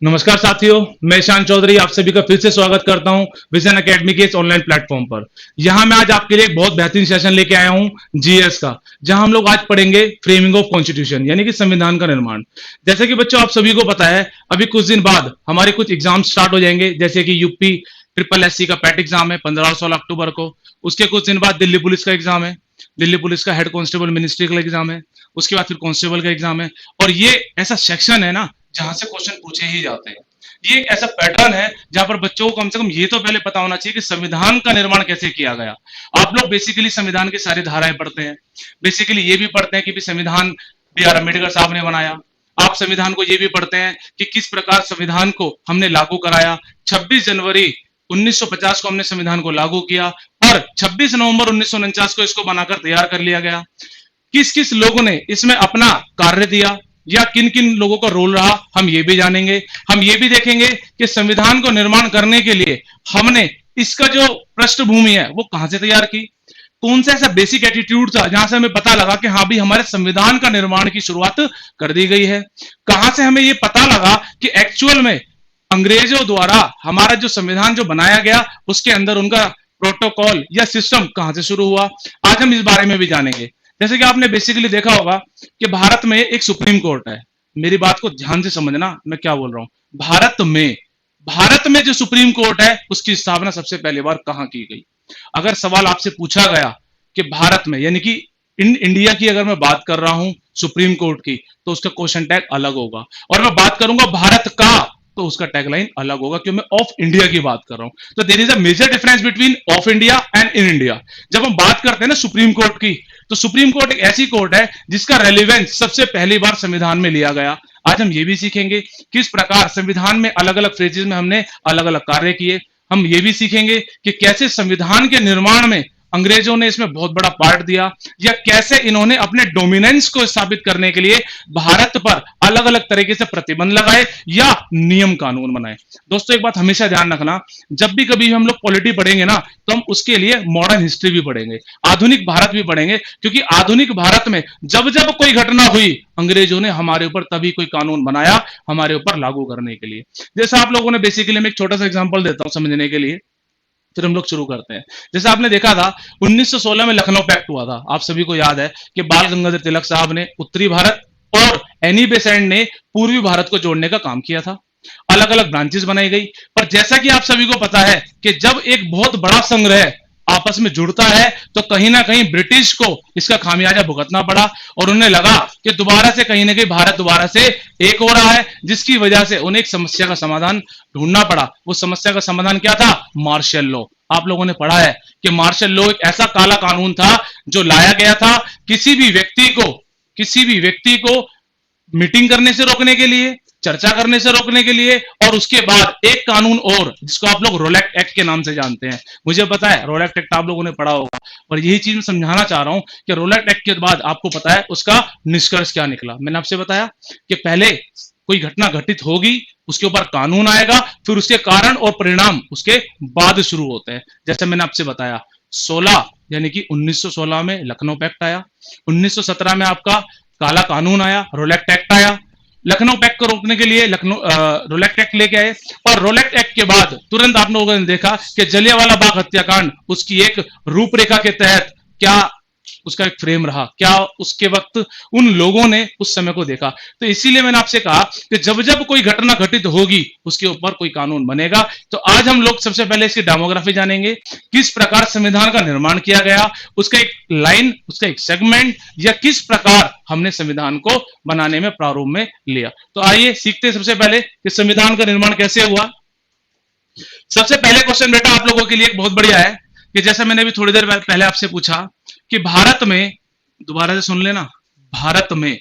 नमस्कार साथियों, मैं ईशान चौधरी आप सभी का फिर से स्वागत करता हूं विजन एकेडमी के इस ऑनलाइन प्लेटफॉर्म पर। यहां मैं आज आपके लिए एक बहुत बेहतरीन सेशन लेके आया हूं जीएस का, जहां हम लोग आज पढ़ेंगे फ्रेमिंग ऑफ कॉन्स्टिट्यूशन यानी कि संविधान का निर्माण। जैसे कि बच्चों आप सभी को पता है, अभी कुछ दिन बाद हमारे कुछ एग्जाम स्टार्ट हो जाएंगे, जैसे कि यूपी ट्रिपल एससी का पैट एग्जाम है 15 और 16 अक्टूबर को। उसके कुछ दिन बाद दिल्ली पुलिस का एग्जाम है, दिल्ली पुलिस का हेड कांस्टेबल मिनिस्ट्री का एग्जाम है। उसके बाद फिर कांस्टेबल का एग्जाम है। और ये ऐसा सेक्शन है ना जहां से क्वेश्चन पूछे ही जाते हैं। ये एक ऐसा पैटर्न है जहां पर बच्चों को कम से कम ये तो पहले पता होना चाहिए कि संविधान का निर्माण कैसे किया गया। आप लोग बेसिकली संविधान की सारी धाराएं पढ़ते हैं, बेसिकली ये भी पढ़ते हैं कि संविधान बी आर अम्बेडकर साहब ने बनाया। आप संविधान को ये भी पढ़ते हैं कि किस प्रकार संविधान को हमने लागू कराया। 26 जनवरी 1950 को हमने संविधान को लागू किया और 26 नवंबर 1949 को इसको बनाकर तैयार कर लिया गया। किस किस लोगों ने इसमें अपना कार्य दिया या किन किन लोगों का रोल रहा, हम ये भी जानेंगे। हम ये भी देखेंगे कि संविधान को निर्माण करने के लिए हमने इसका जो पृष्ठभूमि है वो कहां से तैयार की, कौन सा ऐसा बेसिक एटीट्यूड था जहां से हमें पता लगा कि हाँ भी हमारे संविधान का निर्माण की शुरुआत कर दी गई है। कहां से हमें ये पता लगा कि एक्चुअल में अंग्रेजों द्वारा हमारा जो संविधान जो बनाया गया उसके अंदर उनका प्रोटोकॉल या सिस्टम कहां से शुरू हुआ। आज हम इस बारे में भी जानेंगे। जैसे कि आपने बेसिकली देखा होगा कि भारत में एक सुप्रीम कोर्ट है। मेरी बात को ध्यान से समझना, मैं क्या बोल रहा हूं। भारत में जो सुप्रीम कोर्ट है उसकी स्थापना सबसे पहली बार कहां की गई। अगर सवाल आपसे पूछा गया कि भारत में यानी कि इन इंडिया की अगर मैं बात कर रहा हूं सुप्रीम कोर्ट की, तो उसका क्वेश्चन टैग अलग होगा। और मैं बात करूंगा भारत का, तो उसका टैगलाइन अलग होगा, क्योंकि मैं ऑफ इंडिया की बात कर रहा हूं। तो there is a major difference between of India and in India. जब हम बात करते हैं ना सुप्रीम कोर्ट की, तो सुप्रीम कोर्ट एक ऐसी कोर्ट है जिसका रेलिवेंस सबसे पहली बार संविधान में लिया गया। आज हम ये भी सीखेंगे किस प्रकार संविधान में अलग अलग फ्रेजेस में हमने अलग अलग कार्य किए। हम ये भी सीखेंगे कि कैसे संविधान के निर्माण में अंग्रेजों ने इसमें बहुत बड़ा पार्ट दिया, या कैसे इन्होंने अपने डोमिनेंस को स्थापित करने के लिए भारत पर अलग अलग तरीके से प्रतिबंध लगाए या नियम कानून बनाए। दोस्तों एक बात हमेशा ध्यान रखना, जब भी कभी हम लोग पॉलिटी पढ़ेंगे ना, तो हम उसके लिए मॉडर्न हिस्ट्री भी पढ़ेंगे, आधुनिक भारत भी पढ़ेंगे। क्योंकि आधुनिक भारत में जब जब कोई घटना हुई, अंग्रेजों ने हमारे ऊपर तभी कोई कानून बनाया हमारे ऊपर लागू करने के लिए। जैसा आप लोगों ने बेसिकली, मैं एक छोटा सा एग्जांपल देता हूं समझने के लिए, फिर हम लोग शुरू करते हैं। जैसे आपने देखा था 1916 में लखनऊ पैक्ट हुआ था। आप सभी को याद है कि बाल गंगाधर तिलक साहब ने उत्तरी भारत और एनी बेसेंट ने पूर्वी भारत को जोड़ने का काम किया था। अलग अलग ब्रांचेस बनाई गई। पर जैसा कि आप सभी को पता है कि जब एक बहुत बड़ा संग्रह आपस में जुड़ता है, तो कहीं ना कहीं ब्रिटिश को इसका खामियाजा भुगतना पड़ा। और उन्हें लगा कि दोबारा से कहीं ना कहीं भारत दोबारा से एक हो रहा है, जिसकी वजह से उन्हें एक समस्या का समाधान ढूंढना पड़ा। वो समस्या का समाधान क्या था? Martial law. आप लोगों ने पढ़ा है कि मार्शल लॉ एक ऐसा काला कानून था जो लाया गया था किसी भी व्यक्ति को मीटिंग करने से रोकने के लिए, चर्चा करने से रोकने के लिए। और उसके बाद एक कानून और जिसको आप लोग रोलेक्ट एक्ट के नाम से जानते हैं। मुझे पता है रोलेक्ट एक्ट आप लोगों ने पढ़ा होगा, पर यही चीज मैं समझाना चाह रहा हूं कि रोलेक्ट एक्ट के बाद आपको पता है उसका निष्कर्ष क्या निकला। मैंने आपसे बताया कि पहले कोई घटना घटित होगी, उसके ऊपर कानून आएगा, फिर उसके कारण और परिणाम उसके बाद शुरू होते हैं। जैसे मैंने आपसे बताया 16 यानी कि 1916 में लखनऊ पैक्ट आया, 1917 में आपका काला कानून आया, रोलेक्ट एक्ट आया। लखनऊ पैक्ट को रोकने के लिए लखनऊ रोलेक्ट एक्ट लेके आए। और रोलेक्ट एक्ट के बाद तुरंत आप लोगों ने देखा कि जलियांवाला बाग हत्याकांड उसकी एक रूपरेखा के तहत क्या उसका एक फ्रेम रहा, क्या उसके वक्त उन लोगों ने उस समय को देखा। तो इसीलिए मैंने आपसे कहा कि जब जब कोई घटना घटित होगी उसके ऊपर कोई कानून बनेगा। तो आज हम लोग सबसे पहले इसकी डेमोग्राफी जानेंगे, किस प्रकार संविधान का निर्माण किया गया, उसका एक लाइन, उसका एक सेगमेंट, या किस प्रकार हमने संविधान को बनाने में प्रारूप में लिया। तो आइए सीखते हैं सबसे पहले कि संविधान का निर्माण कैसे हुआ। सबसे पहले क्वेश्चन बेटा आप लोगों के लिए एक बहुत बढ़िया है कि जैसे मैंने भी थोड़ी देर पहले आपसे पूछा कि भारत में, दोबारा से सुन लेना, भारत में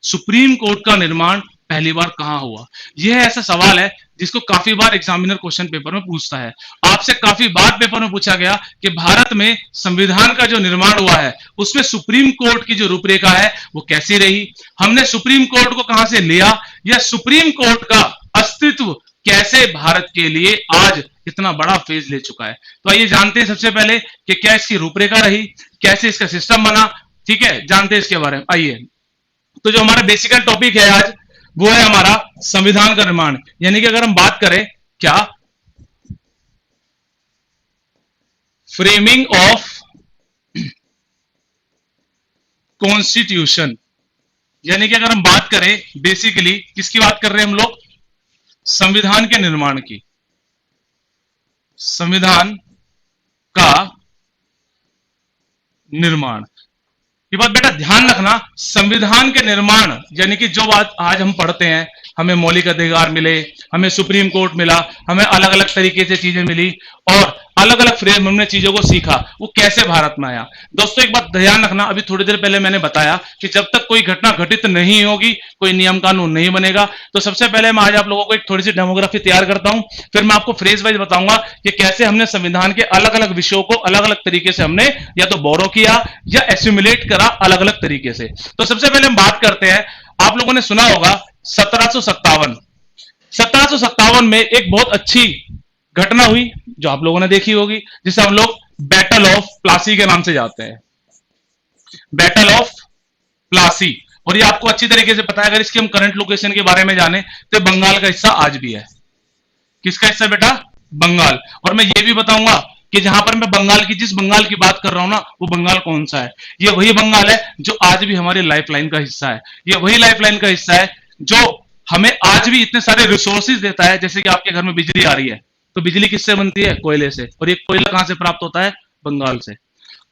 सुप्रीम कोर्ट का निर्माण पहली बार कहां हुआ। यह ऐसा सवाल है जिसको काफी बार एग्जामिनर क्वेश्चन पेपर में पूछता है। आपसे काफी बार पेपर में पूछा गया कि भारत में संविधान का जो निर्माण हुआ है उसमें सुप्रीम कोर्ट की जो रूपरेखा है वो कैसी रही, हमने सुप्रीम कोर्ट को कहां से लिया, या सुप्रीम कोर्ट का अस्तित्व कैसे भारत के लिए आज इतना बड़ा फेज ले चुका है। तो आइए जानते हैं सबसे पहले कि क्या इसकी रूपरेखा रही, कैसे इसका सिस्टम बना। ठीक है, जानते हैं इसके बारे में। आइए, तो जो हमारा बेसिकल टॉपिक है आज, वो है हमारा संविधान का निर्माण। यानी कि अगर हम बात करें क्या, फ्रेमिंग ऑफ कॉन्स्टिट्यूशन, यानी कि अगर हम बात करें बेसिकली किसकी बात कर रहे हैं हम लोग, संविधान के निर्माण की, संविधान का निर्माण। ये बात बेटा ध्यान रखना, संविधान के निर्माण यानी कि जो बात आज हम पढ़ते हैं, हमें मौलिक अधिकार मिले, हमें सुप्रीम कोर्ट मिला, हमें अलग अलग तरीके से चीजें मिली और अलग अलग फ्रेम हमने चीजों को सीखा, वो कैसे भारत में आया। दोस्तों एक बात ध्यान रखना, अभी थोड़ी देर पहले मैंने बताया कि जब तक कोई घटना घटित नहीं होगी कोई नियम कानून नहीं बनेगा। तो सबसे पहले मैं आज आप लोगों को एक थोड़ी सी डेमोग्राफी तैयार करता हूं, फिर मैं आपको फ्रेज वाइज बताऊंगा कि कैसे हमने संविधान के अलग अलग विषयों को अलग अलग तरीके से हमने या तो बोरो किया या एस्यूमुलेट करा अलग अलग तरीके से। तो सबसे पहले हम बात करते हैं, आप लोगों ने सुना होगा 1757 में एक बहुत अच्छी घटना हुई जो आप लोगों ने देखी होगी, जिसे हम लोग बैटल ऑफ प्लासी के नाम से जाते हैं, बैटल ऑफ प्लासी। और ये आपको अच्छी तरीके से पता है, अगर इसकी हम करंट लोकेशन के बारे में जाने तो बंगाल का हिस्सा आज भी है। किसका हिस्सा बेटा, बंगाल। और मैं ये भी बताऊंगा कि जहां पर मैं बंगाल की, जिस बंगाल की बात कर रहा हूं ना, वो बंगाल कौन सा है, ये वही बंगाल है जो आज भी हमारी लाइफलाइन का हिस्सा है। ये वही लाइफलाइन का हिस्सा है जो हमें आज भी इतने सारे रिसोर्सेज देता है। जैसे कि आपके घर में बिजली आ रही है तो बिजली किससे बनती है, कोयले से, और ये कोयला कहां से प्राप्त होता है, बंगाल से।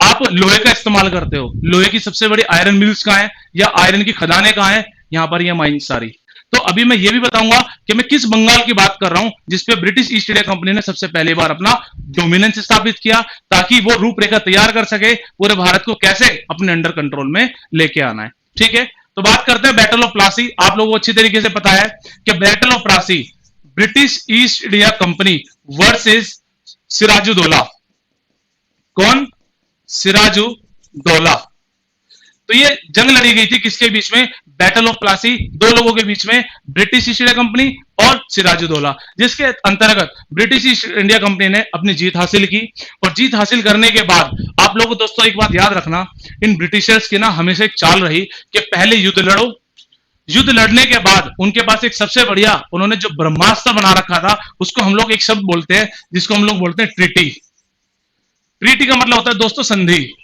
आप लोहे का इस्तेमाल करते हो, लोहे की सबसे बड़ी आयरन मिल्स कहां है या आयरन की खदानें कहां है, यहां पर ये माइंस सारी। तो अभी मैं ये भी बताऊंगा कि मैं किस बंगाल की बात कर रहा हूं जिसपे ब्रिटिश ईस्ट इंडिया कंपनी ने सबसे पहली बार अपना डोमिनेंस स्थापित किया, ताकि वो रूपरेखा तैयार कर सके पूरे भारत को कैसे अपने अंडर कंट्रोल में लेके आना है। ठीक है, तो बात करते हैं बैटल ऑफ प्लासी। आप लोगों को अच्छी तरीके से पता है कि battle of Plassey British East India Company versus Sirajuddaulah. कौन, सिराजुद्दौला। तो ये जंग लड़ी गई थी किसके बीच में, बैटल ऑफ प्लासी, दो लोगों के बीच में, ब्रिटिश ईस्ट इंडिया कंपनी और सिराजुद्दौला, जिसके अंतर्गत ब्रिटिश ईस्ट इंडिया कंपनी ने अपनी जीत हासिल की। और जीत हासिल करने के बाद आप लोगों को दोस्तों एक बात याद रखना, इन ब्रिटिशर्स की ना हमेशा एक चाल रही कि पहले युद्ध लड़ो, युद्ध लड़ने के बाद उनके पास एक सबसे बढ़िया उन्होंने जो ब्रह्मास्त्र बना रखा था, उसको हम लोग एक शब्द बोलते हैं जिसको हम लोग बोलते हैं ट्रीटी। ट्रीटी का मतलब होता है दोस्तों संधि।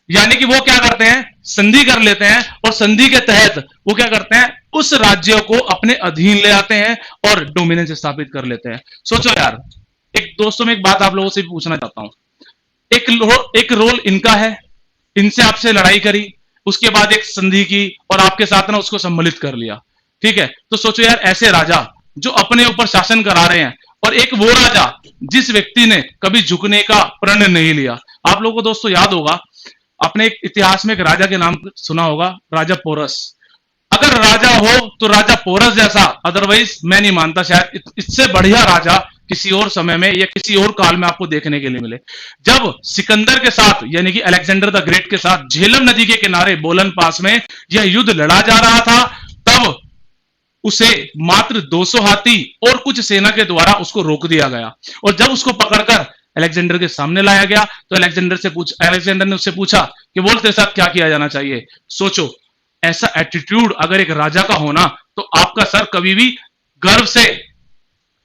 यानी कि वो क्या करते हैं, संधि कर लेते हैं और संधि के तहत वो क्या करते हैं, उस राज्य को अपने अधीन ले आते हैं और डोमिनेंस स्थापित कर लेते हैं। सोचो यार, एक दोस्तों में एक बात आप लोगों से भी पूछना चाहता हूं, एक रोल इनका है, इनसे आपसे लड़ाई करी, उसके बाद एक संधि की और आपके साथ ना उसको सम्मिलित कर लिया। ठीक है, तो सोचो यार, ऐसे राजा जो अपने ऊपर शासन करा रहे हैं और एक वो राजा जिस व्यक्ति ने कभी झुकने का प्रण नहीं लिया। आप लोगों को दोस्तों याद होगा, अपने एक इतिहास में एक राजा के नाम सुना होगा, राजा पोरस। अगर राजा हो तो राजा पोरस जैसा, अदरवाइज मैं नहीं मानता शायद इससे बढ़िया राजा किसी और समय में या किसी और काल में आपको देखने के लिए मिले। जब सिकंदर के साथ यानी कि अलेक्जेंडर द ग्रेट के साथ झेलम नदी के किनारे बोलन पास में यह युद्ध लड़ा जा रहा था, तब उसे मात्र 200 हाथी और कुछ सेना के द्वारा उसको रोक दिया गया। और जब उसको पकड़कर अलेक्जेंडर के सामने लाया गया तो अलेक्जेंडर ने उससे पूछा कि बोल तेरे साथ क्या किया जाना चाहिए। सोचो, ऐसा एटीट्यूड अगर एक राजा का होना तो आपका सर कभी भी गर्व से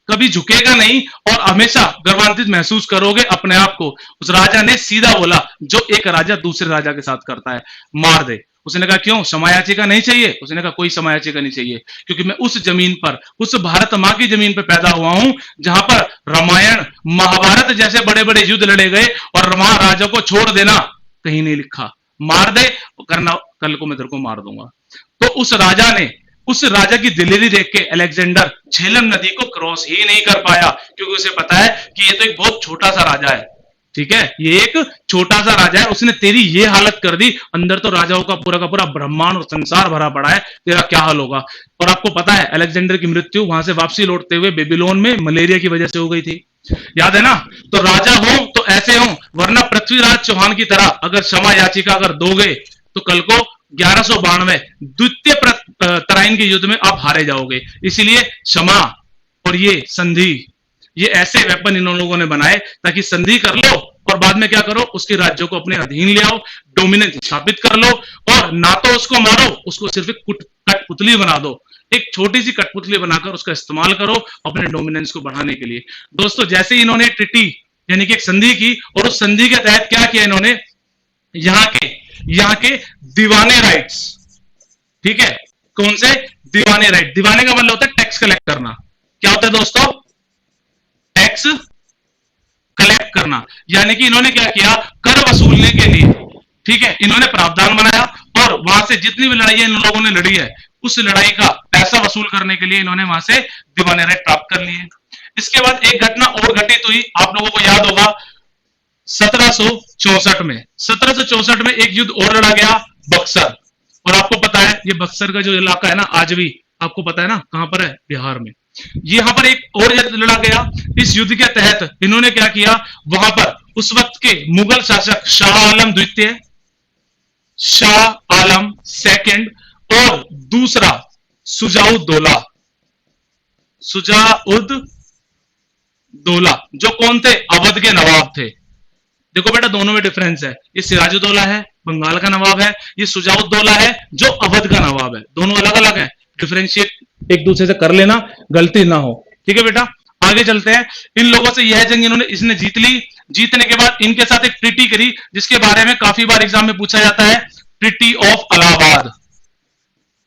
कभी झुकेगा नहीं और हमेशा गर्वान्वित महसूस करोगे अपने आप को। उस राजा ने सीधा बोला जो एक राजा दूसरे राजा के साथ करता है, मार दे। उसने कहा क्यों, समायाचिका नहीं चाहिए? उसने कहा कोई समायाचिका नहीं चाहिए, क्योंकि मैं उस जमीन पर, उस भारत मां की जमीन पर पैदा हुआ हूं जहां पर रामायण महाभारत जैसे बड़े बड़े युद्ध लड़े गए और वहां राजा को छोड़ देना कहीं नहीं लिखा। मार दे, करना कल को मैं तेरे को मार दूंगा। तो उस राजा की दिलेरी देख के अलेक्जेंडर झेलम नदी को क्रॉस ही नहीं कर पाया, क्योंकि उसे पता है कि ये तो एक बहुत छोटा सा राजा है। ठीक है, ये एक छोटा सा राजा है, उसने तेरी ये हालत कर दी, अंदर तो राजाओं का पूरा ब्रह्मांड और संसार भरा पड़ा है, तेरा क्या हाल होगा। और आपको पता है अलेक्जेंडर की मृत्यु वहां से वापसी लौटते हुए बेबीलोन में मलेरिया की वजह से हो गई थी, याद है ना। तो राजा हो तो ऐसे हो, वरना पृथ्वीराज चौहान की तरह अगर क्षमा याचिका अगर दोगे तो कल को 1192 द्वितीय तराइन के युद्ध में आप हारे जाओगे। इसीलिए क्षमा और ये संधि, ये ऐसे वेपन इन लोगों ने बनाए ताकि संधि कर लो और बाद में क्या करो, उसके राज्यों को अपने अधीन ले आओ, डोमिनेंस स्थापित कर लो, और ना तो उसको मारो, उसको सिर्फ एक कठपुतली बना दो। एक छोटी सी कठपुतली बनाकर उसका इस्तेमाल करो अपने डोमिनेंस को बढ़ाने के लिए। दोस्तों जैसे ही इन्होंने ट्रिटी यानी कि एक संधि की, और उस संधि के तहत क्या किया इन्होंने, यहाँ के दीवाने राइट्स, ठीक है, कौन से दीवाने राइट, दीवाने का मतलब होता है टैक्स कलेक्ट करना। क्या होता है दोस्तों, टैक्स कलेक्ट करना। यानी कि इन्होंने क्या किया, कर वसूलने के लिए, ठीक है, इन्होंने प्रावधान बनाया और वहां से जितनी भी लड़ाई इन लोगों ने लड़ी है उस लड़ाई का पैसा वसूल करने के लिए इन्होंने वहां से दीवाने राइट प्राप्त कर लिए। इसके बाद एक घटना और घटित हुई, आप लोगों को याद होगा 1764 में, 1764 में एक युद्ध और लड़ा गया, बक्सर। और आपको पता है ये बक्सर का जो इलाका है ना, आज भी आपको पता है ना कहां पर है, बिहार में। यहां पर एक और युद्ध लड़ा गया। इस युद्ध के तहत इन्होंने क्या किया, वहां पर उस वक्त के मुगल शासक शाह आलम द्वितीय, शाह आलम सेकंड और दूसरा सुजाउद्दौला, सुजाउद्दौला जो कौन थे, अवध के नवाब थे। देखो बेटा दोनों में डिफरेंस है, ये सिराजुद्दौला है बंगाल का नवाब है, ये सुजाउद्दौला है जो अवध का नवाब है, दोनों अलग अलग है। डिफरेंशिएट एक दूसरे से कर लेना, गलती ना हो, ठीक है बेटा। आगे चलते हैं। इन लोगों से यह जंग इसने जीत ली। जीतने के बाद इनके साथ एक ट्रीटी करी जिसके बारे में काफी बार एग्जाम में पूछा जाता है, ट्रीटी ऑफ इलाहाबाद।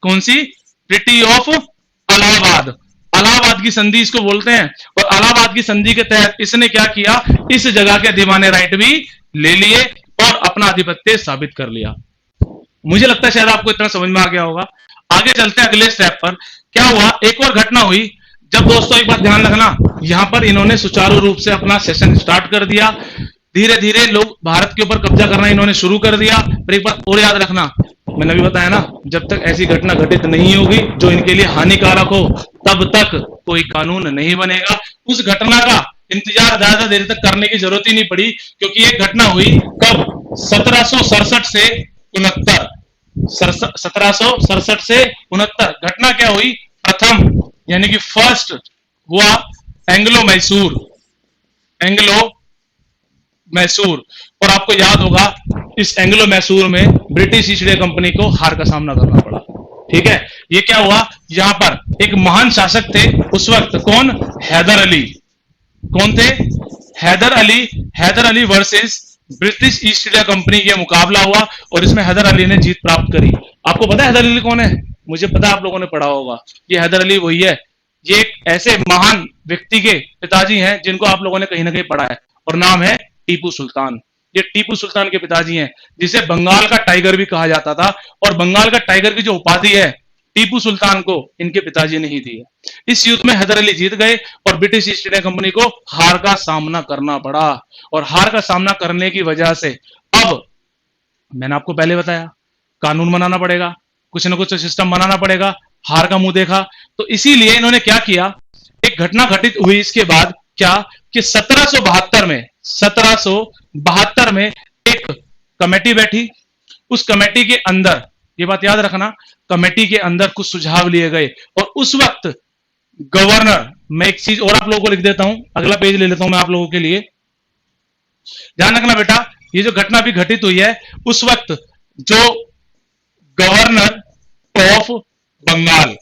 कौन सी, ट्रीटी ऑफ इलाहाबाद, इलाहाबाद की संधि इसको बोलते हैं। और इलाहाबाद की संधि के तहत इसने क्या किया, इस जगह के दीवाने राइट भी ले लिए और अपना आधिपत्य साबित कर लिया। मुझे लगता है शायद आपको इतना समझ में आ गया होगा। आगे चलते हैं अगले स्टेप पर। क्या हुआ, एक और घटना हुई जब, दोस्तों एक बात ध्यान रखना, यहां पर इन्होंने सुचारू रूप से अपना सेशन स्टार्ट कर दिया। धीरे धीरे लोग भारत के ऊपर कब्जा करना इन्होंने शुरू कर दिया। पर एक बात और याद रखना, मैंने अभी बताया ना, जब तक ऐसी घटना घटित नहीं होगी जो इनके लिए हानिकारक हो तब तक कोई कानून नहीं बनेगा। उस घटना का इंतजार ज्यादा देर तक करने की जरूरत ही नहीं पड़ी, क्योंकि एक घटना हुई कब, 1767 से 69, 1767 से 69। घटना क्या हुई, प्रथम यानी कि फर्स्ट हुआ एंग्लो मैसूर, एंग्लो मैसूर। और आपको याद होगा इस एंग्लो मैसूर में ब्रिटिश ईस्ट इंडिया कंपनी को हार का सामना करना पड़ा, ठीक है। ये क्या हुआ, यहां पर एक महान शासक थे उस वक्त, कौन, हैदर अली। कौन थे, Haider Ali. Haider Ali versus British East India Company के मुकाबला हुआ और इसमें हैदर अली ने जीत प्राप्त करी। आपको पता है हैदर अली कौन है, मुझे पता है आप लोगों ने पढ़ा होगा। ये हैदर अली वही है, ये एक ऐसे महान व्यक्ति के पिताजी हैं जिनको आप लोगों ने कहीं ना कहीं पढ़ा है, और नाम है टीपू सुल्तान। ये टीपू सुल्तान के पिताजी हैं, जिसे बंगाल का टाइगर भी कहा जाता था। और बंगाल का टाइगर की जो उपाधि है टीपू सुल्तान को इनके पिताजी ने ही दी है। इस युद्ध में हैदर अली जीत गए और ब्रिटिश ईस्ट इंडिया कंपनी को हार का सामना करना पड़ा। और हार का सामना करने की वजह से अब, मैंने आपको पहले बताया, कानून बनाना पड़ेगा, कुछ ना कुछ सिस्टम बनाना पड़ेगा। हार का मुंह देखा, तो इसीलिए इन्होंने क्या किया, एक घटना घटित हुई इसके बाद, क्या कि 1772 में एक कमेटी बैठी। उस कमेटी के अंदर, ये बात याद रखना, कमेटी के अंदर कुछ सुझाव लिए गए। और उस वक्त गवर्नर, मैं एक चीज और आप लोगों को लिख देता हूं, अगला पेज ले लेता हूं मैं आप लोगों के लिए, ध्यान रखना बेटा। ये जो घटना भी घटित हुई है, उस वक्त जो गवर्नर ऑफ बंगाल,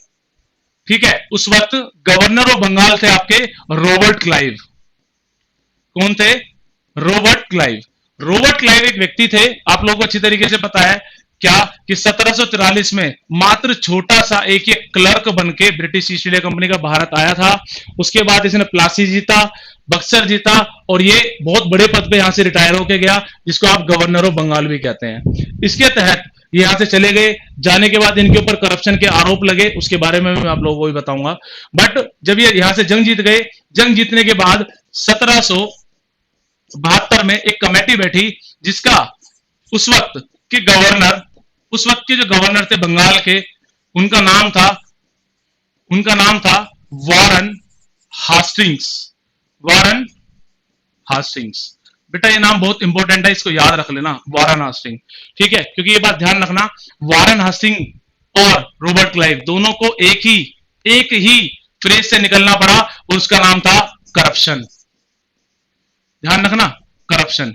ठीक है, उस वक्त गवर्नर ऑफ बंगाल थे आपके रॉबर्ट क्लाइव। कौन थे, रॉबर्ट क्लाइव। रॉबर्ट क्लाइव एक व्यक्ति थे, आप लोगों को अच्छी तरीके से पता है क्या, कि 1743 में मात्र छोटा सा एक क्लर्क बनके ब्रिटिश ईस्ट इंडिया कंपनी का भारत आया था। उसके बाद इसने प्लासी जीता, बक्सर जीता, और ये बहुत बड़े पद पे यहां से रिटायर होके गया, जिसको आप गवर्नर ऑफ बंगाल भी कहते हैं। इसके तहत ये यहां से चले गए। जाने के बाद इनके ऊपर करप्शन के आरोप लगे, उसके बारे में मैं आप लोगों को भी बताऊंगा। बट जब ये यहां से जंग जीत गए, जंग जीतने के बाद 1772 में एक कमेटी बैठी, जिसका उस वक्त के गवर्नर, उस वक्त के जो गवर्नर थे बंगाल के, उनका नाम था वारन हास्टिंग्स। वारन हास्टिंग्स, बेटा ये नाम बहुत इंपॉर्टेंट है, इसको याद रख लेना, वारन हास्टिंग, ठीक है। क्योंकि ये बात ध्यान रखना, वारन हास्टिंग और रॉबर्ट क्लाइव दोनों को एक ही फ्रेज से निकलना पड़ा, और उसका नाम था करप्शन। ध्यान रखना, करप्शन।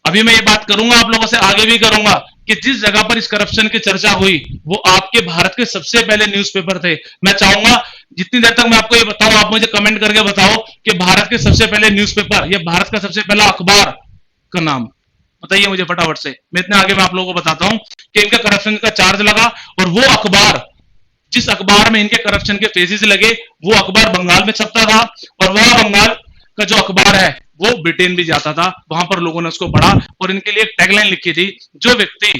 अभी मैं ये बात करूंगा आप लोगों से, आगे भी करूंगा, कि जिस जगह पर इस करप्शन की चर्चा हुई वो आपके भारत के सबसे पहले न्यूज़पेपर थे। मैं चाहूंगा जितनी देर तक मैं आपको ये बताऊं, आप मुझे कमेंट करके बताओ कि भारत के सबसे पहले न्यूज़पेपर या भारत का सबसे पहला अखबार का नाम बताइए मुझे फटाफट से। मैं इतने आगे मैं आप लोगों को बताता हूं कि इनका करप्शन का चार्ज लगा, और वो अखबार, जिस अखबार में इनके करप्शन के फेजेस लगे, वो अखबार बंगाल में छपता था, और वह बंगाल का जो अखबार है वो ब्रिटेन भी जाता था। वहां पर लोगों ने उसको पढ़ा और इनके लिए एक टैगलाइन लिखी थी, जो व्यक्ति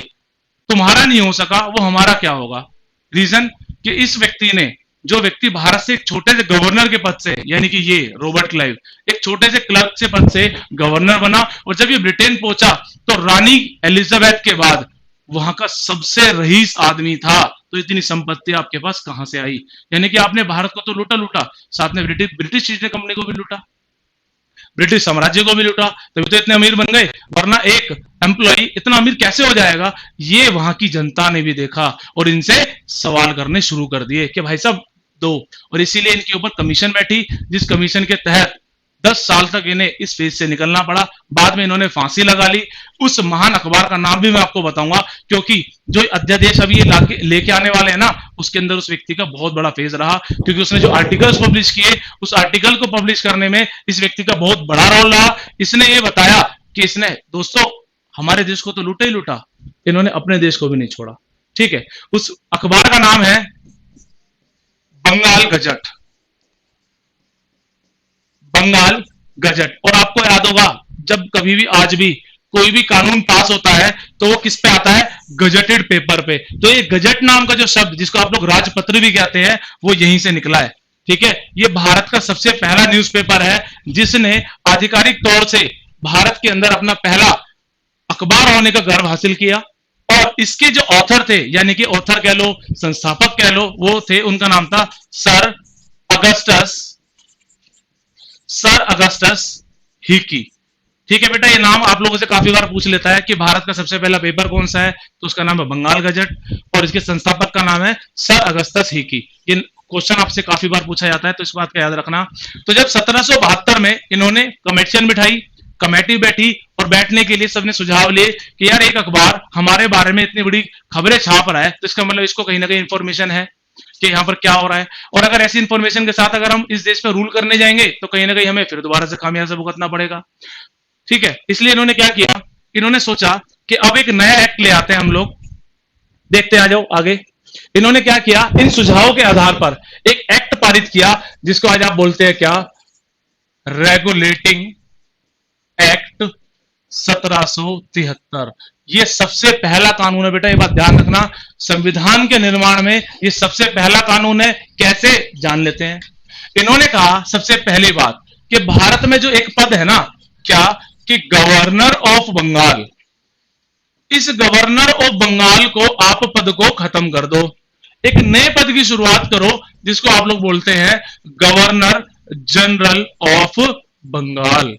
तुम्हारा नहीं हो सका वो हमारा क्या होगा। रीजन कि इस व्यक्ति ने, जो व्यक्ति भारत से एक छोटे से गवर्नर के पद से, यानी कि ये रॉबर्ट क्लाइव एक छोटे से क्लर्क से पद से गवर्नर बना, और जब ये ब्रिटेन पहुंचा तो रानी एलिजाबेथ के बाद वहां का सबसे रईस आदमी था। तो इतनी संपत्ति आपके पास कहां से आई? यानी कि आपने भारत को तो लूटा लूटा, साथ में ब्रिटिश ईस्ट इंडिया कंपनी को भी लूटा, ब्रिटिश साम्राज्य को भी लूटा, तभी तो इतने अमीर बन गए। वरना एक एम्प्लॉय इतना अमीर कैसे हो जाएगा, ये वहां की जनता ने भी देखा और इनसे सवाल करने शुरू कर दिए कि भाई साहब दो। और इसीलिए इनके ऊपर कमीशन बैठी, जिस कमीशन के तहत 10 साल तक इन्हें इस फेज से निकलना पड़ा। बाद में इन्होंने फांसी लगा ली। उस महान अखबार का नाम भी मैं आपको बताऊंगा, क्योंकि जो अध्यादेश अभी ये लेके आने वाले हैं ना, उसके अंदर उस व्यक्ति का बहुत बड़ा फेज रहा, क्योंकि उसने जो आर्टिकल्स पब्लिश किए, उस आर्टिकल को पब्लिश करने में इस व्यक्ति का बहुत बड़ा रोल रहा। इसने ये बताया कि इसने दोस्तों हमारे देश को तो लूटा ही लूटा, इन्होंने अपने देश को भी नहीं छोड़ा। ठीक है, उस अखबार का नाम है बंगाल गजट। बंगाल गजट। और आपको याद होगा, जब कभी भी आज भी कोई भी कानून पास होता है तो वो किस पे आता है? गजटेड पेपर पे। तो ये गजट नाम का जो शब्द, जिसको आप लोग राजपत्र भी कहते हैं, वो यहीं से निकला है। ठीक है, ये भारत का सबसे पहला न्यूज़पेपर है जिसने आधिकारिक तौर से भारत के अंदर अपना पहला अखबार होने का गर्व हासिल किया। और इसके जो ऑथर थे, यानी कि ऑथर कह लो, संस्थापक कह लो, वो थे, उनका नाम था sir Augustus, sir Augustus Hicky. ठीक है बेटा, ये नाम आप लोगों से काफी बार पूछ लेता है कि भारत का सबसे पहला पेपर कौन सा है, तो उसका नाम है बंगाल गजट, और इसके संस्थापक का नाम है सर अगस्टस हिकी। ये क्वेश्चन आपसे काफी बार पूछा जाता है, तो इस बात का याद रखना। तो जब 1772 में इन्होंने कमेटियां बिठाई, कमेटी बैठी, और बैठने के लिए सबने सुझाव लिए कि यार एक अखबार हमारे बारे में इतनी बड़ी खबरें छाप रहा है, तो इसका मतलब इसको कहीं ना कहीं इंफॉर्मेशन है कि यहाँ पर क्या हो रहा है, और अगर ऐसी इंफॉर्मेशन के साथ अगर हम इस देश पर रूल करने जाएंगे तो कहीं ना कहीं हमें फिर दोबारा से खामियाजा भुगतना पड़ेगा। ठीक है, इसलिए इन्होंने क्या किया, इन्होंने सोचा कि अब एक नया एक्ट ले आते हैं हम लोग। देखते आ जाओ आगे। इन्होंने क्या किया, इन सुझावों के आधार पर एक एक्ट पारित किया, जिसको आज आप बोलते हैं क्या? Regulating act 1773। ये सबसे पहला कानून है बेटा, ये बात ध्यान रखना। संविधान के निर्माण में ये सबसे पहला कानून है। कैसे, जान लेते हैं। इन्होंने कहा सबसे पहली बात कि भारत में जो एक पद है ना, क्या, कि गवर्नर ऑफ बंगाल, इस गवर्नर ऑफ बंगाल को आप पद को खत्म कर दो, एक नए पद की शुरुआत करो, जिसको आप लोग बोलते हैं गवर्नर जनरल ऑफ बंगाल।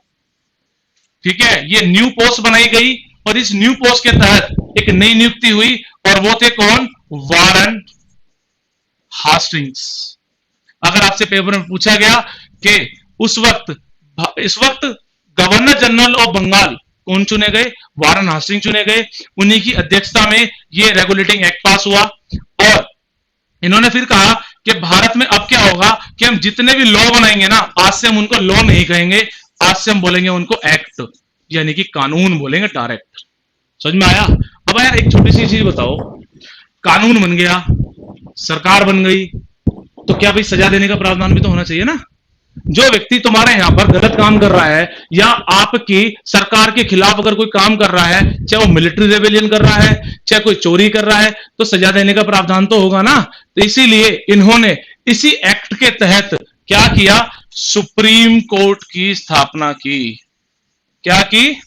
ठीक है, ये न्यू पोस्ट बनाई गई, और इस न्यू पोस्ट के तहत एक नई नियुक्ति हुई, और वो थे कौन? वारन हास्टिंग्स। अगर आपसे पेपर में पूछा गया कि उस वक्त, इस वक्त गवर्नर जनरल ऑफ बंगाल कौन चुने गए? वारन हास्टिंग चुने गए। उन्हीं की अध्यक्षता में ये रेगुलेटिंग एक्ट पास हुआ। और इन्होंने फिर कहा कि भारत में अब क्या होगा कि हम जितने भी लॉ बनाएंगे ना, आज से हम उनको लॉ नहीं कहेंगे, आज से हम बोलेंगे उनको एक्ट, यानी कि कानून बोलेंगे डायरेक्ट। समझ में आया? अब यार एक छोटी सी चीज बताओ, कानून बन गया, सरकार बन गई, तो क्या भाई सजा देने का प्रावधान भी तो होना चाहिए ना। जो व्यक्ति तुम्हारे यहां पर गलत काम कर रहा है, या आपकी सरकार के खिलाफ अगर कोई काम कर रहा है, चाहे वो मिलिट्री रेबेलियन कर रहा है, चाहे कोई चोरी कर रहा है, तो सजा देने का प्रावधान तो होगा ना। तो इसीलिए इन्होंने इसी एक्ट के तहत क्या किया? सुप्रीम कोर्ट की स्थापना की। क्या की?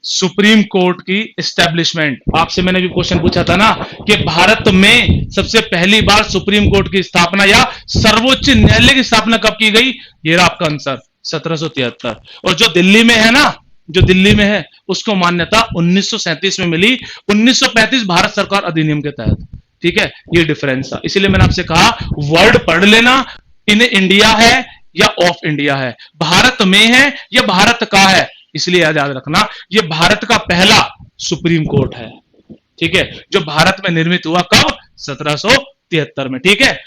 सुप्रीम कोर्ट की एस्टेब्लिशमेंट। आपसे मैंने भी क्वेश्चन पूछा था ना कि भारत में सबसे पहली बार सुप्रीम कोर्ट की स्थापना या सर्वोच्च न्यायालय की स्थापना कब की गई? ये रहा आपका आंसर, 1773। और जो दिल्ली में है ना, जो दिल्ली में है, उसको मान्यता 1937 में मिली, 1935 भारत सरकार अधिनियम के तहत। ठीक है, ये डिफरेंस था। इसीलिए मैंने आपसे कहा वर्ड पढ़ लेना, इन इंडिया है या ऑफ इंडिया है, भारत में है या भारत का है। इसलिए याद रखना, ये भारत का पहला सुप्रीम कोर्ट है। ठीक है, जो भारत में निर्मित हुआ कब? 1773 में। ठीक है,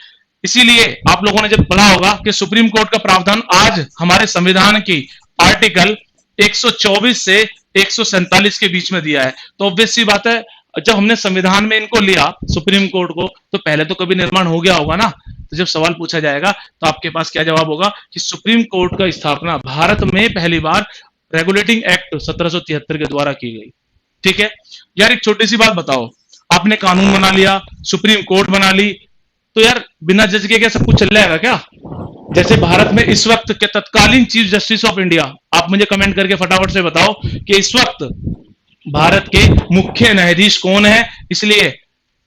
इसीलिए आप लोगों ने जब पढ़ा होगा कि सुप्रीम कोर्ट का प्रावधान आज हमारे संविधान की आर्टिकल 124 से 147 के बीच में दिया है, तो ऑब्वियस सी बात है जब हमने संविधान में इनको लिया सुप्रीम कोर्ट को, तो पहले तो कभी निर्माण हो गया होगा ना। तो जब सवाल पूछा जाएगा तो आपके पास क्या जवाब होगा कि सुप्रीम कोर्ट का स्थापना भारत में पहली बार रेगुलेटिंग एक्ट 1773 के द्वारा की गई। ठीक है यार, एक छोटी सी बात बताओ, आपने कानून बना लिया, सुप्रीम कोर्ट बना ली, तो यार बिना जज के क्या सब कुछ चल जाएगा क्या? जैसे भारत में इस वक्त के तत्कालीन चीफ जस्टिस ऑफ इंडिया, आप मुझे कमेंट करके फटाफट से बताओ कि इस वक्त भारत के मुख्य न्यायाधीश कौन है? इसलिए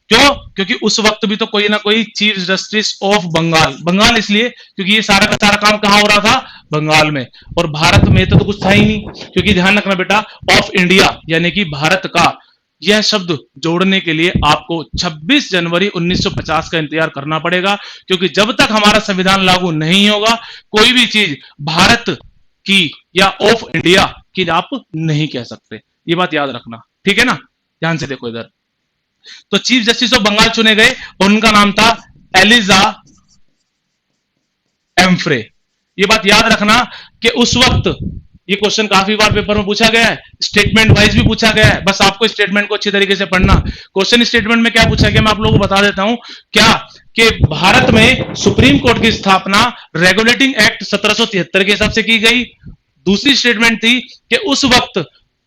क्यों? क्योंकि उस वक्त भी तो कोई ना कोई chief justice of Bengal, Bengal इसलिए क्योंकि ये सारा का सारा काम कहां हो रहा था? बंगाल में। और भारत में तो कुछ था ही नहीं, क्योंकि ध्यान रखना बेटा, ऑफ इंडिया यानी कि भारत का यह शब्द जोड़ने के लिए आपको 26 जनवरी 1950 का इंतजार करना पड़ेगा, क्योंकि जब तक हमारा संविधान लागू नहीं होगा कोई भी चीज भारत की या ऑफ इंडिया की आप नहीं कह सकते। ये बात याद रखना, ठीक है ना? ध्यान से देखो इधर, तो चीफ जस्टिस ऑफ बंगाल चुने गए और उनका नाम था एलिजा एम्फ्रे। ये बात याद रखना कि उस वक्त, ये क्वेश्चन काफी बार पेपर में पूछा गया है, स्टेटमेंट वाइज भी पूछा गया है, बस आपको स्टेटमेंट को अच्छी तरीके से पढ़ना। क्वेश्चन स्टेटमेंट में क्या पूछा गया मैं आप लोगों को बता देता हूं, क्या कि भारत में सुप्रीम कोर्ट की स्थापना रेगुलेटिंग एक्ट 1773 के हिसाब से की गई। दूसरी स्टेटमेंट थी कि उस वक्त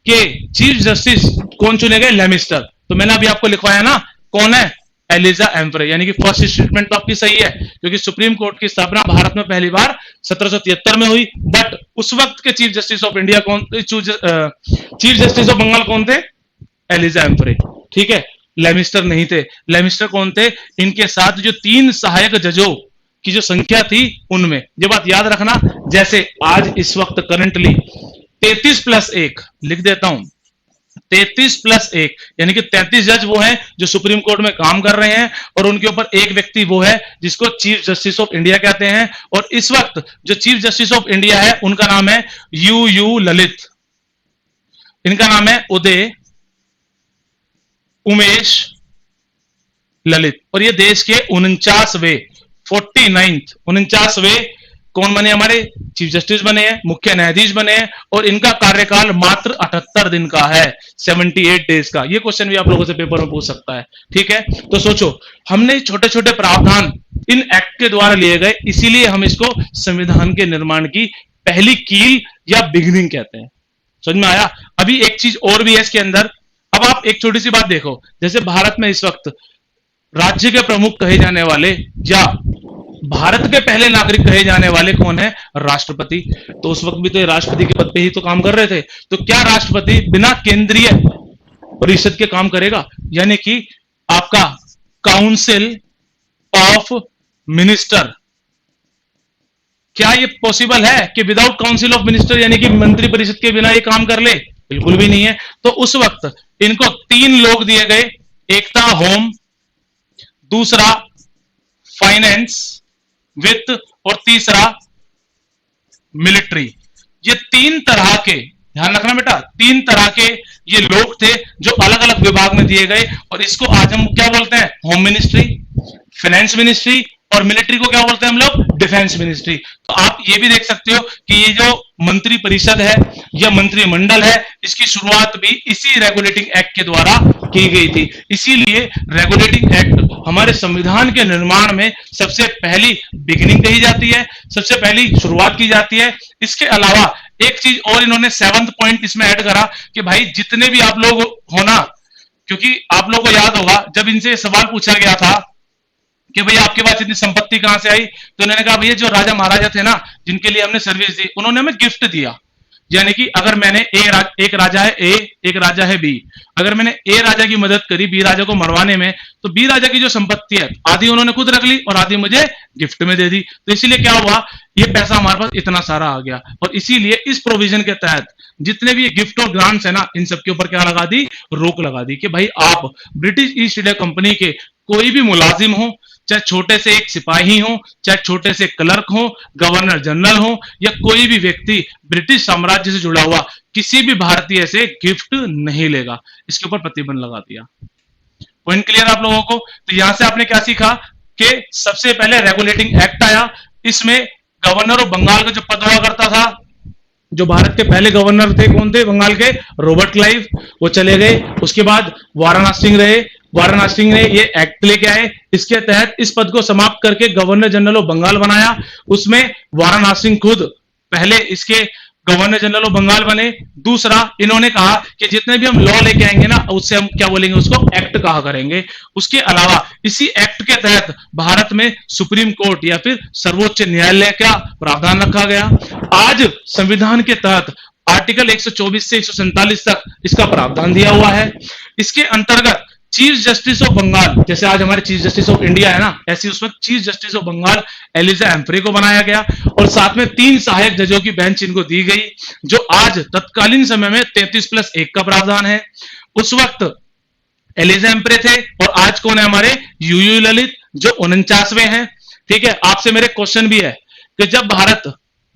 के चीफ जस्टिस कौन चुने गए? लेमिस्टर। तो मैंने अभी आपको लिखवाया ना, कौन है? एलिजा एम्फ्रे। यानी कि फर्स्ट स्टेटमेंट तो आपकी सही है, क्योंकि सुप्रीम कोर्ट की स्थापना भारत में पहली बार 1773 में हुई, बट उस वक्त के चीफ जस्टिस ऑफ इंडिया कौन, चीफ जस्टिस ऑफ बंगाल कौन थे? एलिजा एम्फ्रे। ठीक है, लेमिस्टर नहीं थे। लेमिस्टर कौन थे? इनके साथ जो 3 सहायक जजों की जो संख्या थी उनमें, ये बात याद रखना। जैसे आज इस वक्त करंटली 33+1 लिख देता हूं, 33+1 यानी कि 33 जज वो हैं जो सुप्रीम कोर्ट में काम कर रहे हैं, और उनके ऊपर एक व्यक्ति वो है जिसको चीफ जस्टिस ऑफ इंडिया कहते हैं। और इस वक्त जो चीफ जस्टिस ऑफ इंडिया है उनका नाम है यू ललित, इनका नाम है उदय उमेश ललित, और ये देश के 49वें कौन बने? हमारे चीफ जस्टिस बने हैं, मुख्य न्यायाधीश बने हैं, और इनका कार्यकाल मात्र 78 दिन का है, 78 डेज का। ये क्वेश्चन भी आप लोगों से पेपर में पूछ सकता है। ठीक है, तो सोचो, हमने छोटे छोटे प्रावधान इन एक्ट के द्वारा लिए गए, इसीलिए हम इसको संविधान के निर्माण की पहली कील या बिगिनिंग कहते हैं। समझ में आया? अभी एक चीज और भी है इसके अंदर। अब आप एक छोटी सी बात देखो, जैसे भारत में इस वक्त राज्य के प्रमुख कहे जाने वाले या भारत के पहले नागरिक कहे जाने वाले कौन है? राष्ट्रपति। तो उस वक्त भी तो राष्ट्रपति के पद पे ही तो काम कर रहे थे, तो क्या राष्ट्रपति बिना केंद्रीय परिषद के काम करेगा? यानी कि आपका काउंसिल ऑफ मिनिस्टर, क्या ये पॉसिबल है कि विदाउट काउंसिल ऑफ मिनिस्टर यानी कि मंत्री परिषद के बिना ये काम कर ले? बिल्कुल भी नहीं है। तो उस वक्त इनको 3 लोग दिए गए, एक था होम, दूसरा फाइनेंस वित्त, और तीसरा मिलिट्री। ये 3 तरह के, ध्यान रखना बेटा, 3 तरह के ये लोग थे जो अलग अलग विभाग में दिए गए, और इसको आज हम क्या बोलते हैं? होम मिनिस्ट्री, फाइनेंस मिनिस्ट्री, और मिलिट्री को क्या बोलते हैं हम लोग? Defence ministry. तो आप ये भी देख सकते हो कि ये जो मंत्री परिषद है या मंत्रिमंडल है, इसकी शुरुआत भी इसी रेगुलेटिंग एक्ट के द्वारा की गई थी। इसीलिए रेगुलेटिंग एक्ट हमारे संविधान के निर्माण में सबसे पहली बिगिनिंग कही जाती है, सबसे पहली शुरुआत की जाती है। इसके अलावा एक चीज और इन्होंने 7th पॉइंट इसमें ऐड करा कि भाई जितने भी आप लोग हो ना, क्योंकि आप लोगों को याद होगा जब इनसे सवाल पूछा गया था कि भैया आपके पास इतनी संपत्ति कहां से आई, तो उन्होंने कहा भैया जो राजा महाराजा थे ना जिनके लिए हमने सर्विस दी, उन्होंने हमें गिफ्ट दिया। यानी कि अगर मैंने एक राजा है ए, एक राजा है बी, अगर मैंने ए राजा की मदद करी बी राजा को मरवाने में, तो बी राजा की जो संपत्ति है आधी उन्होंने खुद रख ली और आधी मुझे गिफ्ट में दे दी। तो इसीलिए क्या हुआ, ये पैसा हमारे पास इतना सारा आ गया, और इसीलिए इस प्रोविजन के तहत जितने भी ये गिफ्ट और ग्रांट्स है ना, इन सबके ऊपर क्या लगा दी? रोक लगा दी कि भाई आप ब्रिटिश ईस्ट इंडिया कंपनी के कोई भी मुलाजिम हो, चाहे छोटे से एक सिपाही हो, चाहे छोटे से क्लर्क हो, गवर्नर जनरल हो, या कोई भी व्यक्ति ब्रिटिश साम्राज्य से जुड़ा हुआ किसी भी भारतीय से गिफ्ट नहीं लेगा। इसके ऊपर प्रतिबंध लगा दिया। पॉइंट क्लियर आप लोगों को? तो यहां से आपने क्या सीखा कि सबसे पहले रेगुलेटिंग एक्ट आया, इसमें गवर्नर ऑफ बंगाल का जो पद हुआ करता था, जो भारत के पहले गवर्नर थे कौन थे बंगाल के, रॉबर्ट क्लाइव, वो चले गए। उसके बाद वाराणसी सिंह रहे, वाराणसी सिंह ने ये एक्ट लेके आए, इसके तहत इस पद को समाप्त करके गवर्नर जनरल ऑफ बंगाल बनाया। उसमें वाराणसी सिंह खुद पहले इसके गवर्नर जनरल ऑफ बंगाल बने। दूसरा, इन्होंने कहा कि जितने भी हम लॉ लेके आएंगे ना, उससे हम क्या बोलेंगे, उसको एक्ट कहा करेंगे। उसके अलावा इसी एक्ट के तहत भारत में सुप्रीम कोर्ट या फिर सर्वोच्च न्यायालय का प्रावधान रखा गया। आज संविधान के तहत आर्टिकल 124 से 147 तक इसका प्रावधान दिया हुआ है। इसके अंतर्गत चीफ जस्टिस ऑफ बंगाल, जैसे आज हमारे चीफ जस्टिस ऑफ इंडिया है ना, ऐसे उस वक्त chief justice of Bengal Elijah Impey को बनाया गया, और साथ में 3 सहायक जजों की बेंच इनको दी गई, जो आज तत्कालीन समय में 33+1 का प्रावधान है। उस वक्त एलिजा एम्फ्रे थे, और आज कौन है हमारे, यूयू ललित, जो 49वें हैं। ठीक है, आपसे मेरे क्वेश्चन भी है कि जब भारत,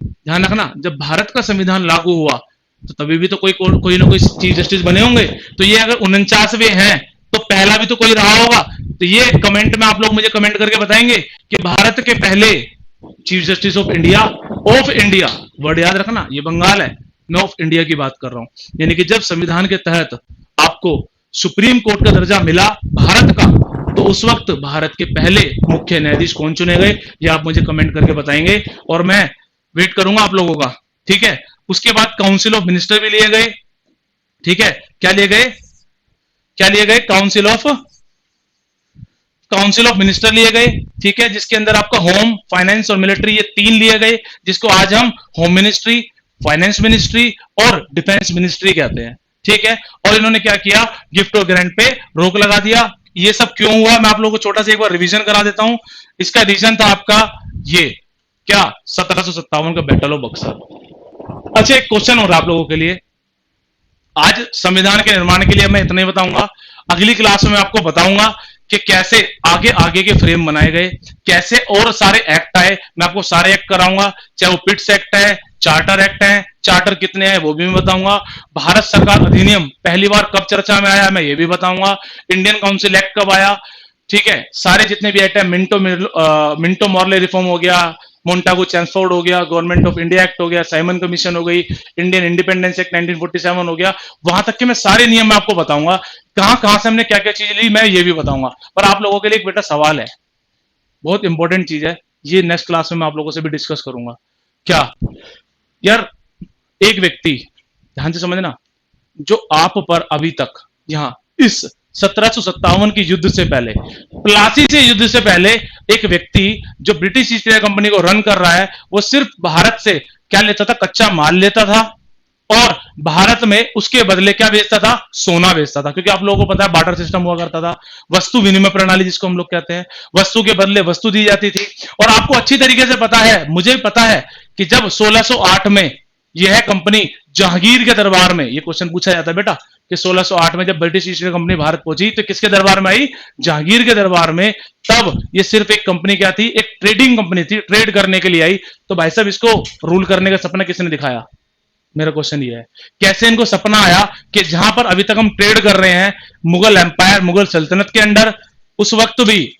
ध्यान रखना, जब भारत का संविधान लागू हुआ तो तभी भी तो कोई ना कोई चीफ जस्टिस बने होंगे। तो ये अगर 49वें हैं तो पहला भी तो कोई रहा होगा। तो ये कमेंट में आप लोग मुझे कमेंट करके बताएंगे कि भारत के पहले chief justice of India, word याद रखना, ये बंगाल है, मैं ऑफ इंडिया की बात कर रहा हूं। यानी कि जब संविधान के तहत आपको सुप्रीम कोर्ट का दर्जा मिला भारत का, तो उस वक्त भारत के पहले मुख्य न्यायाधीश कौन चुने गए, ये आप मुझे कमेंट करके बताएंगे, और मैं वेट करूंगा आप लोगों का। ठीक है, उसके बाद काउंसिल ऑफ मिनिस्टर भी लिए गए। ठीक है, क्या लिए गए, काउंसिल ऑफ मिनिस्टर लिए गए। ठीक है, जिसके अंदर आपका होम, फाइनेंस और मिलिट्री, ये 3 लिए गए, जिसको आज हम होम मिनिस्ट्री, फाइनेंस मिनिस्ट्री और डिफेंस मिनिस्ट्री कहते हैं। ठीक है, और इन्होंने क्या किया, गिफ्ट और ग्रांट पे रोक लगा दिया। ये सब क्यों हुआ, मैं आप लोगों को छोटा सा एक बार रिवीजन करा देता हूं। इसका रीजन था आपका ये क्या, 1757 का बैटल ऑफ बक्सर। अच्छा, एक क्वेश्चन हो रहा है आप लोगों के लिए। आज संविधान के निर्माण के लिए मैं इतना ही बताऊंगा, अगली क्लास में आपको बताऊंगा कि कैसे आगे आगे के फ्रेम बनाए गए, कैसे और सारे एक्ट आए। मैं आपको सारे एक्ट कराऊंगा, चाहे वो पिट्स एक्ट है, चार्टर एक्ट है, चार्टर कितने हैं वो भी मैं बताऊंगा। भारत सरकार अधिनियम पहली बार कब चर्चा में आया मैं ये भी बताऊंगा। इंडियन काउंसिल एक्ट कब आया। ठीक है, सारे जितने भी एक्ट है, मिंटो मॉर्ले रिफॉर्म हो गया, मोन्टागू चैम्सफोर्ड हो गया, गवर्नमेंट ऑफ इंडिया एक्ट हो गया, साइमन कमीशन हो गई, इंडियन इंडिपेंडेंस एक्ट 1947 हो गया, वहां तक के मैं सारे नियम मैं आपको बताऊंगा। कहां कहां से हमने क्या क्या चीज ली मैं ये भी बताऊंगा। पर आप लोगों के लिए एक बेटा सवाल है, बहुत इंपॉर्टेंट चीज है, ये नेक्स्ट क्लास में मैं आप लोगों से भी डिस्कस करूंगा। क्या यार, एक व्यक्ति, ध्यान से समझना, जो आप पर अभी तक यहां इस 1757 की युद्ध से पहले, प्लासी से युद्ध से पहले, एक व्यक्ति जो ब्रिटिश ईस्ट इंडिया कंपनी को रन कर रहा है, वो सिर्फ भारत से क्या लेता था, कच्चा माल लेता था, और भारत में उसके बदले क्या बेचता था, सोना बेचता था। क्योंकि आप लोगों को पता है बार्टर सिस्टम हुआ करता था, वस्तु विनिमय प्रणाली जिसको हम लोग कहते हैं, वस्तु के बदले वस्तु दी जाती थी। और आपको अच्छी तरीके से पता है, मुझे पता है कि जब 1608 में यह कंपनी जहांगीर के दरबार में, ये क्वेश्चन पूछा जाता है बेटा कि 1608 में जब British East India company Bharat पहुंची तो किसके दरबार में आई, जहांगीर के दरबार में। तब ये सिर्फ एक कंपनी क्या थी, एक ट्रेडिंग कंपनी थी, ट्रेड करने के लिए आई। तो भाई साहब, इसको रूल करने का सपना किसने दिखाया, मेरा क्वेश्चन ये है, कैसे इनको सपना आया कि जहां पर अभी तक हम ट्रेड कर रहे हैं, मुगल एम्पायर, मुगल सल्तनत के अंडर, उस वक्त भी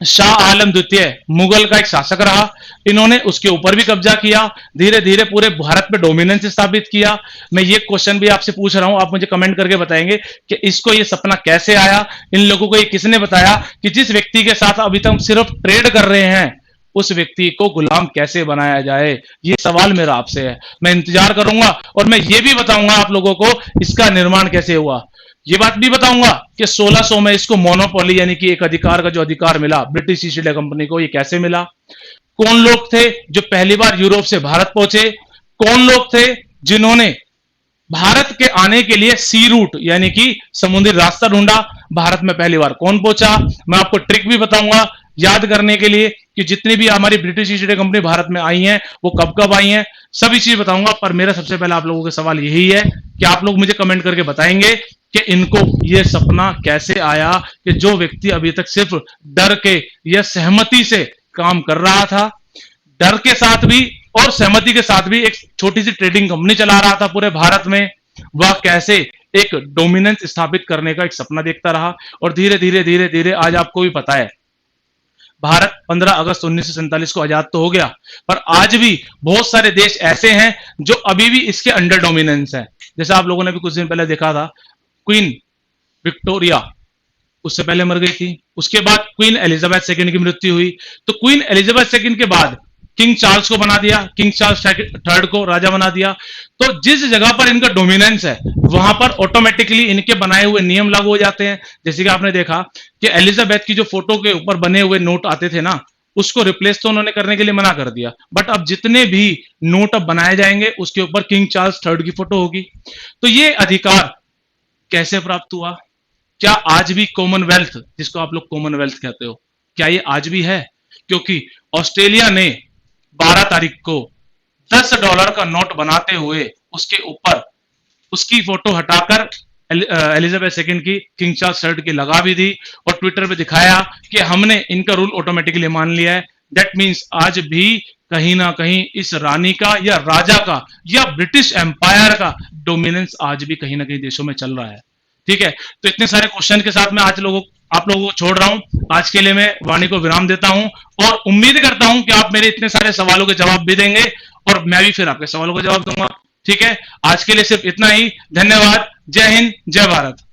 शाह आलम द्वितीय मुगल का एक शासक रहा, इन्होंने उसके ऊपर भी कब्जा किया, धीरे धीरे पूरे भारत पे डोमिनेंस स्थापित किया। मैं ये क्वेश्चन भी आपसे पूछ रहा हूं, आप मुझे कमेंट करके बताएंगे कि इसको ये सपना कैसे आया, इन लोगों को ये किसने बताया कि जिस व्यक्ति के साथ अभी तक हम सिर्फ ट्रेड कर रहे हैं, उस व्यक्ति को गुलाम कैसे बनाया जाए। ये सवाल मेरा आपसे है, मैं इंतजार करूंगा, और मैं ये भी बताऊंगा आप लोगों को इसका निर्माण कैसे हुआ। ये बात भी बताऊंगा कि 1600 में इसको मोनोपोली यानी कि एक अधिकार का जो अधिकार मिला ब्रिटिश ईस्ट इंडिया कंपनी को, ये कैसे मिला, कौन लोग थे जो पहली बार यूरोप से भारत पहुंचे, कौन लोग थे जिन्होंने भारत के आने के लिए सी रूट यानी कि समुद्री रास्ता ढूंढा, भारत में पहली बार कौन पहुंचा। मैं आपको ट्रिक भी बताऊंगा याद करने के लिए कि जितनी भी हमारी British East India company Bharat में आई हैं वो कब कब आई हैं, सभी चीज बताऊंगा। पर मेरा सबसे पहला आप लोगों के सवाल यही है कि आप लोग मुझे कमेंट करके बताएंगे कि इनको ये सपना कैसे आया कि जो व्यक्ति अभी तक सिर्फ डर के या सहमति से काम कर रहा था, डर के साथ भी और सहमति के साथ भी एक छोटी सी ट्रेडिंग कंपनी चला रहा था पूरे भारत में, वह कैसे एक डोमिनेंस स्थापित करने का एक सपना देखता रहा, और धीरे धीरे धीरे धीरे आज आपको भी पता है, भारत 15 अगस्त 1947 को आजाद तो हो गया, पर आज भी बहुत सारे देश ऐसे हैं जो अभी भी इसके अंडर डोमिनेंस है। जैसे आप लोगों ने भी कुछ दिन पहले देखा था, क्वीन विक्टोरिया उससे पहले मर गई थी, उसके बाद क्वीन एलिजाबेथ सेकंड की मृत्यु हुई, तो क्वीन एलिजाबेथ सेकंड के बाद किंग चार्ल्स को बना दिया, किंग चार्ल्स थर्ड को राजा बना दिया। तो जिस जगह पर इनका डोमिनेंस है वहां पर ऑटोमेटिकली इनके बनाए हुए नियम लागू हो जाते हैं। जैसे कि आपने देखा कि एलिजाबेथ की जो फोटो के ऊपर बने हुए नोट आते थे ना, उसको रिप्लेस तो उन्होंने करने के लिए मना कर दिया, बट अब जितने भी नोट अब बनाए जाएंगे उसके ऊपर किंग चार्ल्स थर्ड की फोटो होगी। तो ये अधिकार कैसे प्राप्त हुआ? क्या आज भी कॉमनवेल्थ, जिसको आप लोग कॉमनवेल्थ कहते हो, क्या ये आज भी है? क्योंकि ऑस्ट्रेलिया ने 12 तारीख को $10 का नोट बनाते हुए उसके ऊपर उसकी फोटो हटाकर एलिजाबेथ सेकंड की किंग चार्ल्स थर्ड की लगा भी दी, और ट्विटर पे दिखाया कि हमने इनका रूल ऑटोमेटिकली मान लिया है। दैट मीन्स आज भी कहीं ना कहीं इस रानी का या राजा का या ब्रिटिश एम्पायर का डोमिनेंस आज भी कहीं ना कहीं देशों में चल रहा है। ठीक है, तो इतने सारे क्वेश्चन के साथ मैं आप लोगों को छोड़ रहा हूं। आज के लिए मैं वाणी को विराम देता हूं, और उम्मीद करता हूं कि आप मेरे इतने सारे सवालों के जवाब भी देंगे और मैं भी फिर आपके सवालों का जवाब दूंगा। ठीक है, आज के लिए सिर्फ इतना ही। धन्यवाद। जय हिंद, जय भारत।